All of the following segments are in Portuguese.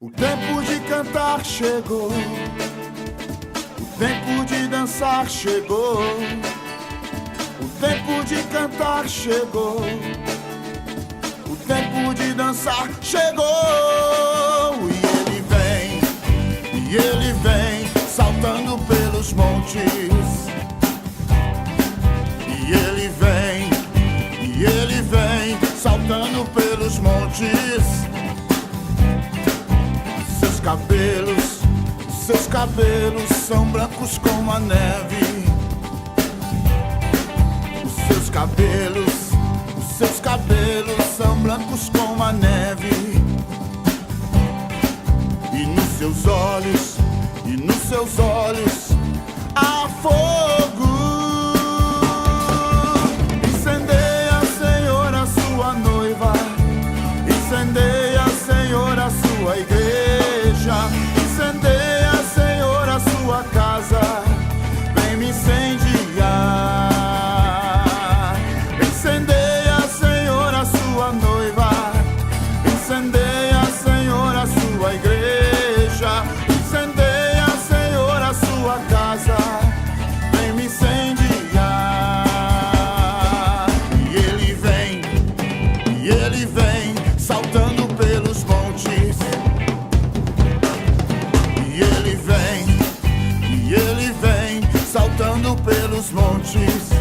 O tempo de cantar chegou, o tempo de dançar chegou, o tempo de cantar chegou, o tempo de dançar chegou. E ele vem, saltando pelos montes. E ele vem, saltando pelos montes. Seus cabelos são brancos como a neve. Os seus cabelos são brancos como a neve. E nos seus olhos há fogo. Incendeia, Senhor, a sua noiva. Incendeia, Senhor, a sua igreja. Incendeia, Senhor, a sua casa. Vem me incendiar. Incendeia, Senhor, a sua noiva. Incendeia, Senhor, a sua igreja. Incendeia, Senhor, a sua casa. Vem me incendiar. E ele vem, saltando pelos montes. E ele vem, saltando pelos montes.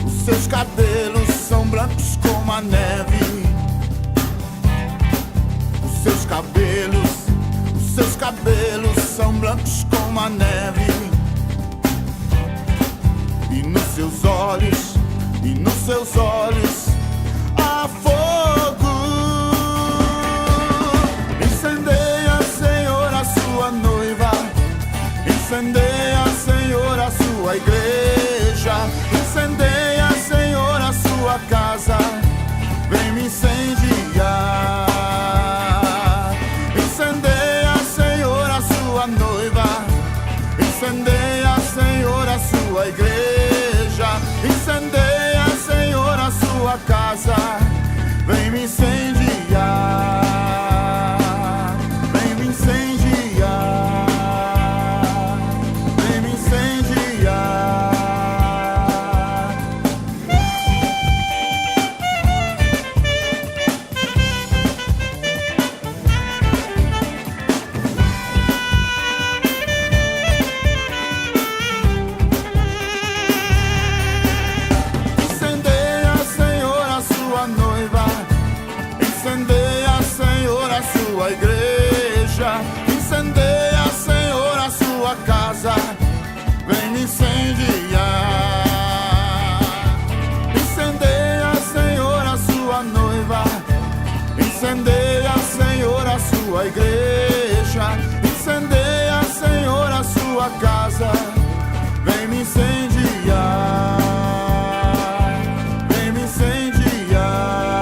Os seus cabelos são brancos como a neve. Os seus cabelos são brancos como a neve. E nos seus olhos há fogo. Incendeia, Senhor, a sua noiva. Incendeia, Senhor, a sua igreja. Incendeia, Senhor, a sua casa. Vem me incendiar. Incendeia, Senhor, a sua noiva. Incendeia, Senhor, a sua igreja. Incendeia, Senhor, a sua casa. Vem me incendiar. Vem me incendiar. Vem me incendiar. Incendeia, Senhor, a sua noiva. Incendeia, Senhor, a sua igreja. Incendeia, Senhor, a sua casa. Vem me incendiar. Incendeia, Senhor, a sua noiva. Incendeia, Senhor, a sua igreja. Incendeia, Senhor, a sua casa. Vem me incendiar. Vem me incendiar.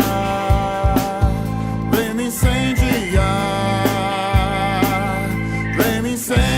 Vem me incendiar. Vem me incendiar.